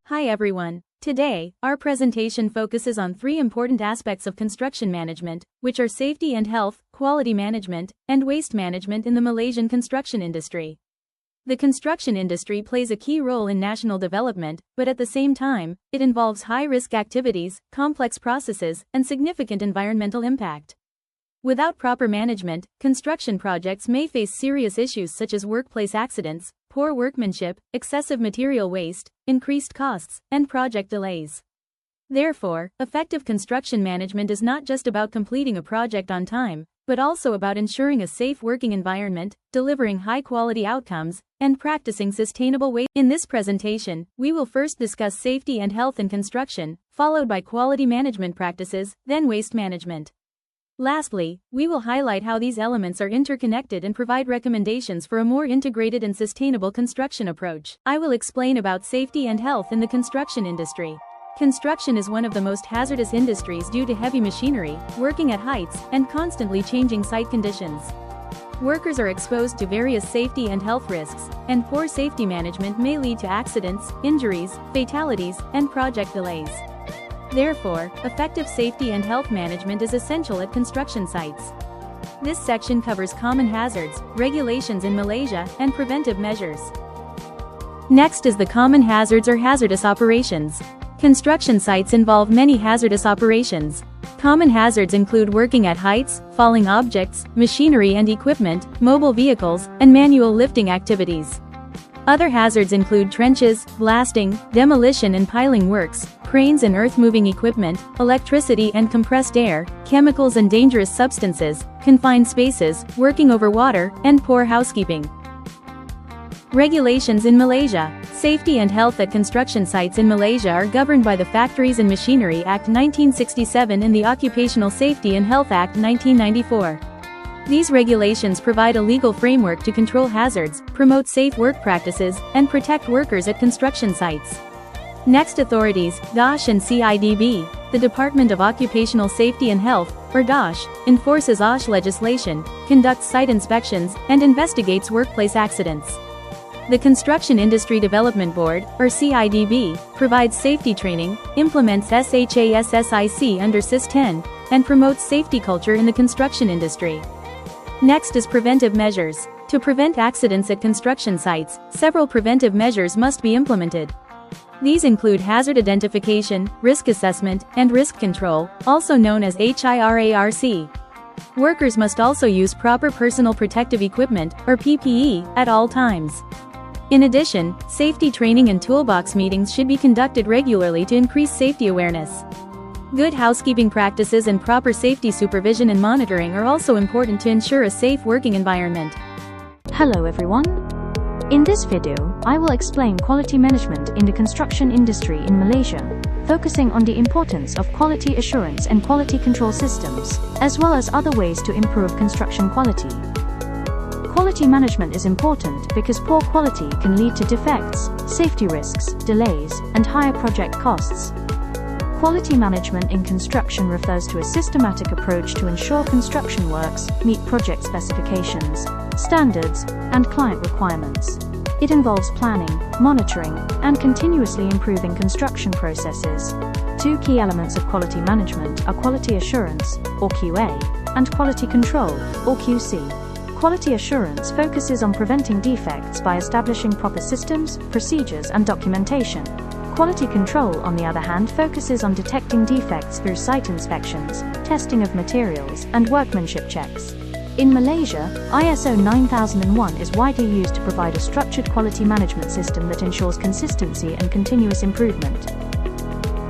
Hi everyone. Today, our presentation focuses on three important aspects of construction management, which are safety and health, quality management, and waste management in the Malaysian construction industry. The construction industry plays a key role in national development, but at the same time, it involves high-risk activities, complex processes, and significant environmental impact. Without proper management, construction projects may face serious issues such as workplace accidents, poor workmanship, excessive material waste, increased costs, and project delays. Therefore, effective construction management is not just about completing a project on time, but also about ensuring a safe working environment, delivering high-quality outcomes, and practicing sustainable waste. In this presentation, we will first discuss safety and health in construction, followed by quality management practices, then waste management. Lastly, we will highlight how these elements are interconnected and provide recommendations for a more integrated and sustainable construction approach. I will explain about safety and health in the construction industry. Construction is one of the most hazardous industries due to heavy machinery, working at heights, and constantly changing site conditions. Workers are exposed to various safety and health risks, and poor safety management may lead to accidents, injuries, fatalities, and project delays. Therefore, effective safety and health management is essential at construction sites. This section covers common hazards, regulations in Malaysia, and preventive measures. Next is the common hazards or hazardous operations. Construction sites involve many hazardous operations. Common hazards include working at heights, falling objects, machinery and equipment, mobile vehicles, and manual lifting activities. Other hazards include trenches, blasting, demolition and piling works, cranes and earth-moving equipment, electricity and compressed air, chemicals and dangerous substances, confined spaces, working over water, and poor housekeeping. Regulations in Malaysia. Safety and health at construction sites in Malaysia are governed by the Factories and Machinery Act 1967 and the Occupational Safety and Health Act 1994. These regulations provide a legal framework to control hazards, promote safe work practices, and protect workers at construction sites. Next, authorities, DASH and CIDB. The Department of Occupational Safety and Health, or DASH, enforces OSH legislation, conducts site inspections, and investigates workplace accidents. The Construction Industry Development Board, or CIDB, provides safety training, implements SHASSIC under SIS-10, and promotes safety culture in the construction industry. Next is preventive measures. To prevent accidents at construction sites, several preventive measures must be implemented. These include hazard identification, risk assessment, and risk control, also known as HIRARC. Workers must also use proper personal protective equipment, or PPE, at all times. In addition, safety training and toolbox meetings should be conducted regularly to increase safety awareness. Good housekeeping practices and proper safety supervision and monitoring are also important to ensure a safe working environment. Hello everyone. In this video, I will explain quality management in the construction industry in Malaysia, focusing on the importance of quality assurance and quality control systems, as well as other ways to improve construction quality. Quality management is important because poor quality can lead to defects, safety risks, delays, and higher project costs. Quality management in construction refers to a systematic approach to ensure construction works meet project specifications, standards, and client requirements. It involves planning, monitoring, and continuously improving construction processes. Two key elements of quality management are quality assurance, or QA, and quality control, or QC. Quality assurance focuses on preventing defects by establishing proper systems, procedures, and documentation. Quality control, on the other hand, focuses on detecting defects through site inspections, testing of materials, and workmanship checks. In Malaysia, ISO 9001 is widely used to provide a structured quality management system that ensures consistency and continuous improvement.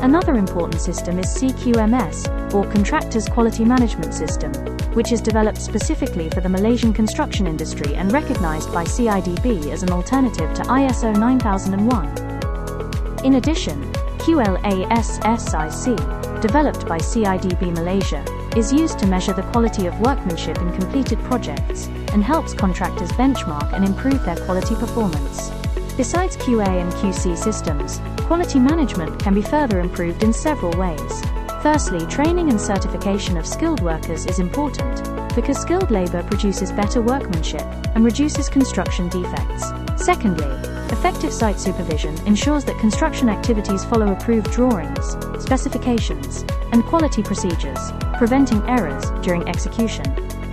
Another important system is CQMS, or Contractors Quality Management System, which is developed specifically for the Malaysian construction industry and recognized by CIDB as an alternative to ISO 9001. In addition, QLASSIC, developed by CIDB Malaysia, is used to measure the quality of workmanship in completed projects, and helps contractors benchmark and improve their quality performance. Besides QA and QC systems, quality management can be further improved in several ways. Firstly, training and certification of skilled workers is important, because skilled labor produces better workmanship and reduces construction defects. Secondly, Effective site supervision ensures that construction activities follow approved drawings, specifications, and quality procedures, preventing errors during execution.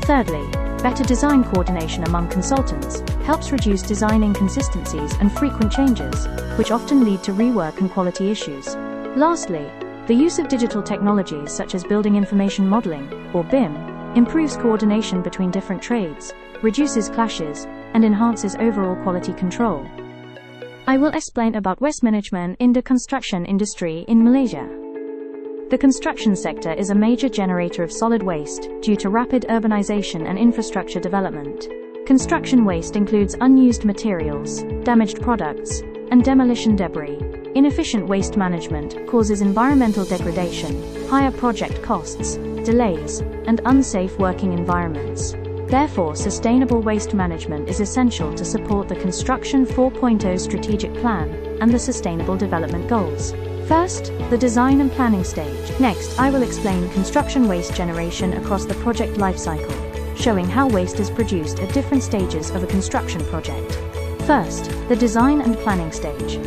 Thirdly, better design coordination among consultants helps reduce design inconsistencies and frequent changes, which often lead to rework and quality issues. Lastly, the use of digital technologies such as Building Information Modeling, or BIM, improves coordination between different trades, reduces clashes, and enhances overall quality control. I will explain about waste management in the construction industry in Malaysia. The construction sector is a major generator of solid waste due to rapid urbanization and infrastructure development. Construction waste includes unused materials, damaged products, and demolition debris. Inefficient waste management causes environmental degradation, higher project costs, delays, and unsafe working environments. Therefore, sustainable waste management is essential to support the Construction 4.0 strategic plan and the Sustainable Development Goals. First, the design and planning stage. Next, I will explain construction waste generation across the project lifecycle, showing how waste is produced at different stages of a construction project. First, the design and planning stage.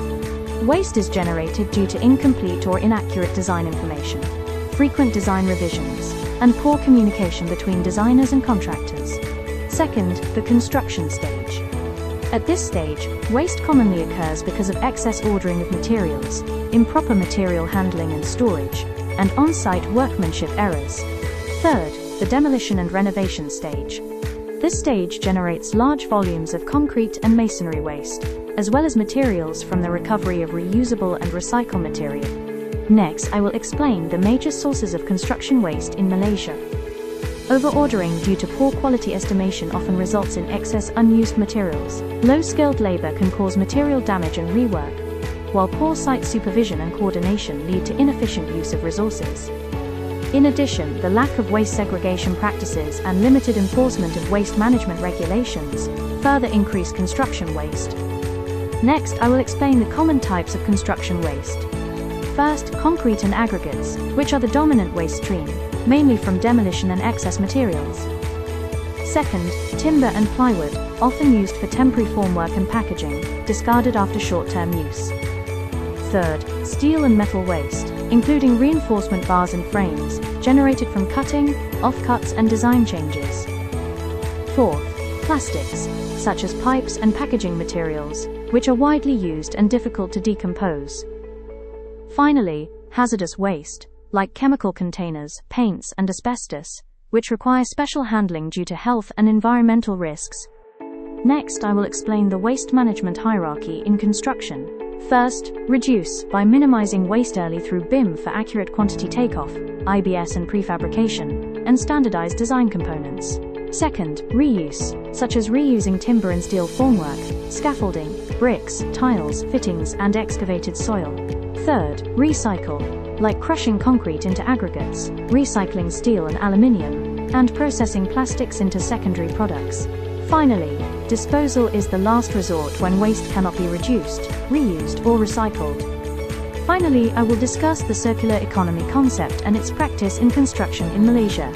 Waste is generated due to incomplete or inaccurate design information, frequent design revisions, and poor communication between designers and contractors. Second, the construction stage. At this stage, waste commonly occurs because of excess ordering of materials, improper material handling and storage, and on-site workmanship errors. Third, the demolition and renovation stage. This stage generates large volumes of concrete and masonry waste, as well as materials from the recovery of reusable and recycled material. Next, I will explain the major sources of construction waste in Malaysia. Over-ordering due to poor quality estimation often results in excess unused materials. Low-skilled labor can cause material damage and rework, while poor site supervision and coordination lead to inefficient use of resources. In addition, the lack of waste segregation practices and limited enforcement of waste management regulations further increase construction waste. Next, I will explain the common types of construction waste. First, concrete and aggregates, which are the dominant waste stream, mainly from demolition and excess materials. Second, timber and plywood, often used for temporary formwork and packaging, discarded after short-term use. Third, steel and metal waste, including reinforcement bars and frames, generated from cutting, offcuts and design changes. Fourth, plastics, such as pipes and packaging materials, which are widely used and difficult to decompose. Finally, hazardous waste, like chemical containers, paints, and asbestos, which require special handling due to health and environmental risks. Next, I will explain the waste management hierarchy in construction. First, reduce, by minimizing waste early through BIM for accurate quantity takeoff, IBS and prefabrication, and standardized design components. Second, reuse, such as reusing timber and steel formwork, scaffolding, bricks, tiles, fittings, and excavated soil. Third, recycle, like crushing concrete into aggregates, recycling steel and aluminium, and processing plastics into secondary products. Finally, disposal is the last resort when waste cannot be reduced, reused, or recycled. Finally, I will discuss the circular economy concept and its practice in construction in Malaysia.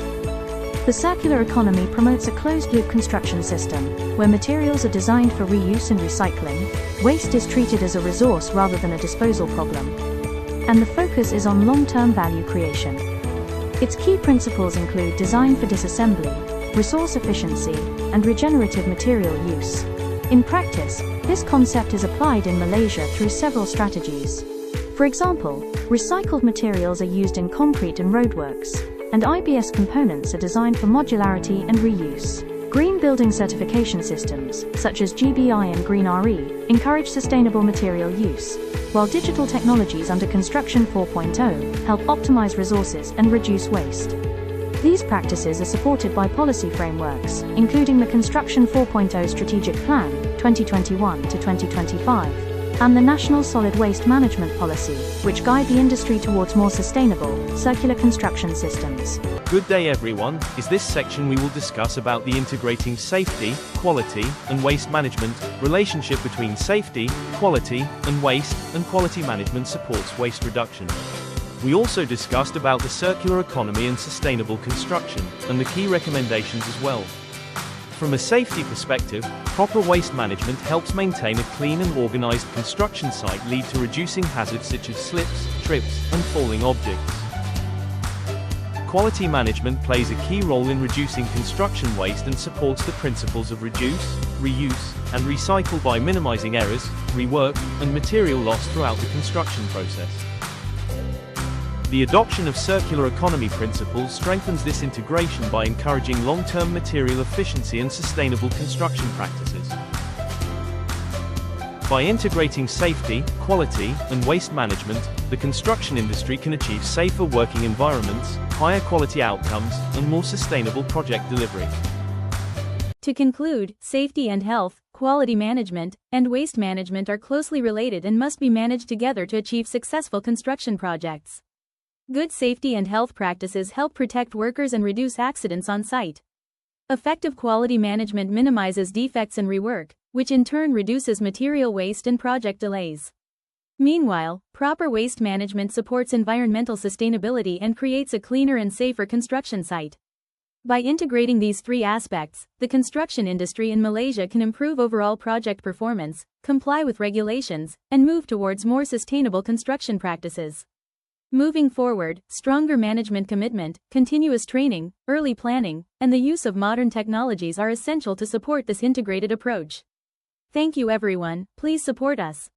The circular economy promotes a closed-loop construction system, where materials are designed for reuse and recycling, waste is treated as a resource rather than a disposal problem, and the focus is on long-term value creation. Its key principles include design for disassembly, resource efficiency, and regenerative material use. In practice, this concept is applied in Malaysia through several strategies. For example, recycled materials are used in concrete and roadworks, and IBS components are designed for modularity and reuse. Green building certification systems, such as GBI and Green RE, encourage sustainable material use, while digital technologies under Construction 4.0 help optimize resources and reduce waste. These practices are supported by policy frameworks, including the Construction 4.0 Strategic Plan, 2021 to 2025, and the National Solid Waste Management Policy, which guide the industry towards more sustainable, circular construction systems. Good day everyone. In this section we will discuss about the integrating safety, quality, and waste management. Relationship between safety, quality, and waste, and quality management supports waste reduction. We also discussed about the circular economy and sustainable construction, and the key recommendations as well. From a safety perspective, proper waste management helps maintain a clean and organized construction site, lead to reducing hazards such as slips, trips, and falling objects. Quality management plays a key role in reducing construction waste and supports the principles of reduce, reuse, and recycle by minimizing errors, rework, and material loss throughout the construction process. The adoption of circular economy principles strengthens this integration by encouraging long-term material efficiency and sustainable construction practices. By integrating safety, quality, and waste management, the construction industry can achieve safer working environments, higher quality outcomes, and more sustainable project delivery. To conclude, safety and health, quality management, and waste management are closely related and must be managed together to achieve successful construction projects. Good safety and health practices help protect workers and reduce accidents on site. Effective quality management minimizes defects and rework, which in turn reduces material waste and project delays. Meanwhile, proper waste management supports environmental sustainability and creates a cleaner and safer construction site. By integrating these three aspects, the construction industry in Malaysia can improve overall project performance, comply with regulations, and move towards more sustainable construction practices. Moving forward, stronger management commitment, continuous training, early planning, and the use of modern technologies are essential to support this integrated approach. Thank you everyone, please support us.